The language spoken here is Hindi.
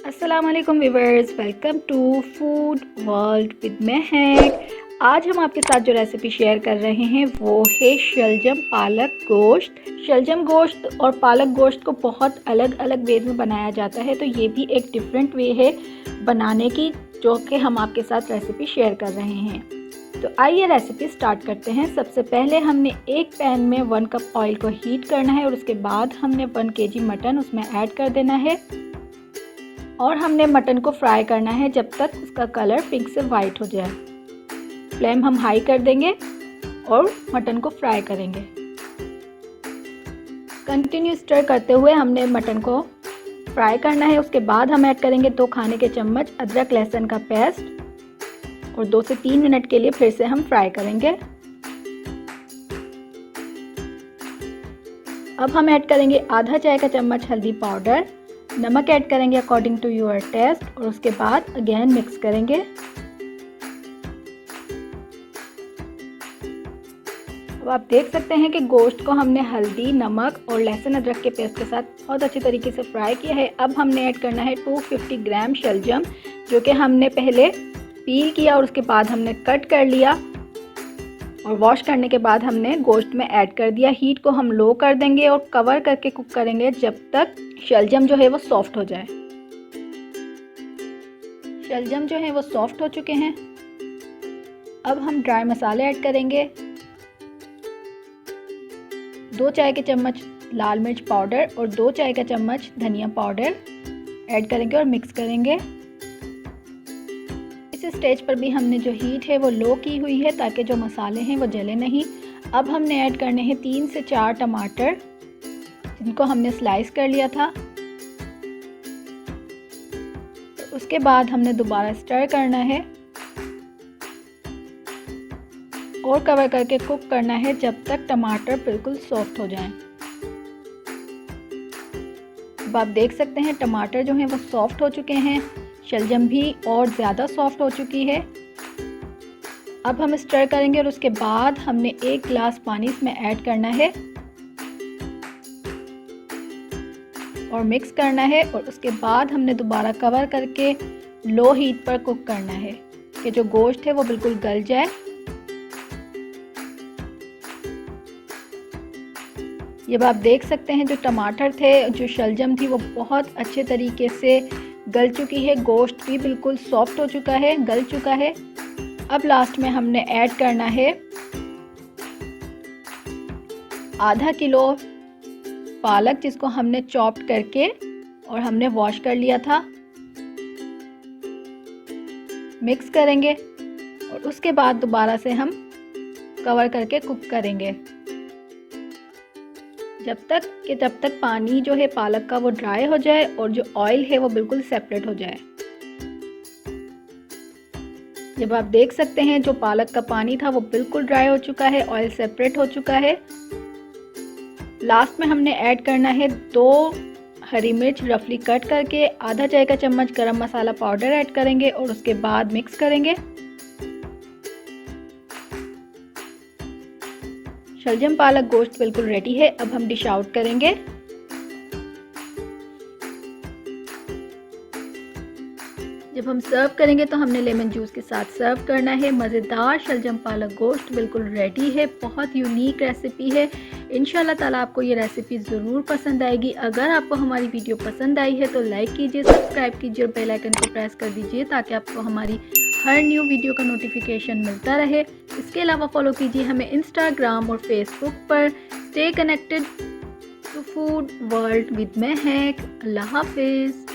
अस्सलाम वालेकुम viewers, welcome to food world with Mahak. आज हम आपके साथ जो रेसिपी शेयर कर रहे हैं वो है शलजम पालक गोश्त। शलजम गोश्त और पालक गोश्त को बहुत अलग अलग वे में बनाया जाता है, तो ये भी एक डिफरेंट वे है बनाने की, जो कि हम आपके साथ रेसिपी शेयर कर रहे हैं। तो आइए रेसिपी स्टार्ट करते हैं। सबसे पहले हमने एक पैन में 1 कप ऑयल को हीट करना है और उसके बाद हमने 1 kg मटन उसमें ऐड कर देना है और हमने मटन को फ्राई करना है जब तक उसका कलर पिंक से वाइट हो जाए। फ्लेम हम हाई कर देंगे और मटन को फ्राई करेंगे। कंटिन्यू स्टर करते हुए हमने मटन को फ्राई करना है। उसके बाद हम ऐड करेंगे 2 खाने के चम्मच अदरक लहसुन का पेस्ट और 2 से 3 मिनट के लिए फिर से हम फ्राई करेंगे। अब हम ऐड करेंगे आधा चाय का चम्मच हल्दी पाउडर, नमक ऐड करेंगे अकॉर्डिंग टू योर टेस्ट और उसके बाद अगेन मिक्स करेंगे। अब आप देख सकते हैं कि गोश्त को हमने हल्दी, नमक और लहसुन अदरक के पेस्ट के साथ बहुत अच्छी तरीके से फ्राई किया है। अब हमने ऐड करना है 250 ग्राम शलजम, जो कि हमने पहले पील किया और उसके बाद हमने कट कर लिया और वॉश करने के बाद हमने गोश्त में ऐड कर दिया। हीट को हम लो कर देंगे और कवर करके कुक करेंगे जब तक शलजम जो है वो सॉफ्ट हो जाए। शलजम जो है वो सॉफ्ट हो चुके हैं। अब हम ड्राई मसाले ऐड करेंगे। 2 चाय के चम्मच लाल मिर्च पाउडर और 2 चाय का चम्मच धनिया पाउडर ऐड करेंगे और मिक्स करेंगे। इस स्टेज पर भी हमने जो हीट है वो लो की हुई है ताकि जो मसाले हैं वो जले नहीं। अब हमने ऐड करने हैं 3 से 4 टमाटर, जिनको हमने स्लाइस कर लिया था। तो उसके बाद हमने दोबारा स्टर करना है और कवर करके कुक करना है जब तक टमाटर बिल्कुल सॉफ्ट हो जाएं। अब आप देख सकते हैं टमाटर जो हैं वो सॉफ्ट हो चुके हैं, शलजम भी और ज़्यादा सॉफ्ट हो चुकी है। अब हम स्टर करेंगे और उसके बाद हमने 1 गिलास पानी इसमें ऐड करना है और मिक्स करना है और उसके बाद हमने दोबारा कवर करके लो हीट पर कुक करना है कि जो गोश्त है वो बिल्कुल गल जाए। ये आप देख सकते हैं जो टमाटर थे, जो शलजम थी, वो बहुत अच्छे तरीके से गल चुकी है। गोश्त भी बिल्कुल सॉफ्ट हो चुका है, गल चुका है। अब लास्ट में हमने ऐड करना है आधा किलो पालक, जिसको हमने चॉप्ड करके और हमने वॉश कर लिया था। मिक्स करेंगे और उसके बाद दोबारा से हम कवर करके कुक करेंगे जब तक पानी जो है पालक का वो ड्राई हो जाए और जो ऑयल है वो बिल्कुल सेपरेट हो जाए। जब आप देख सकते हैं जो पालक का पानी था वो बिल्कुल ड्राई हो चुका है, ऑयल सेपरेट हो चुका है। लास्ट में हमने ऐड करना है 2 हरी मिर्च रफली कट करके, आधा चाय का चम्मच गरम मसाला पाउडर ऐड करेंगे और उसके बाद मिक्स करेंगे। शलजम पालक गोश्त बिल्कुल रेडी है। अब हम डिश आउट करेंगे। जब हम सर्व करेंगे तो हमने लेमन जूस के साथ सर्व करना है। मज़ेदार शलजम पालक गोश्त बिल्कुल रेडी है। बहुत यूनिक रेसिपी है। इंशाल्लाह ताला आपको ये रेसिपी ज़रूर पसंद आएगी। अगर आपको हमारी वीडियो पसंद आई है तो लाइक कीजिए, सब्सक्राइब कीजिए और बेल आइकन को प्रेस कर दीजिए ताकि आपको हमारी हर न्यू वीडियो का नोटिफिकेशन मिलता रहे। इसके अलावा फॉलो कीजिए हमें इंस्टाग्राम और फेसबुक पर। Stay connected to food world with Mahak. अल्लाह हाफिज़।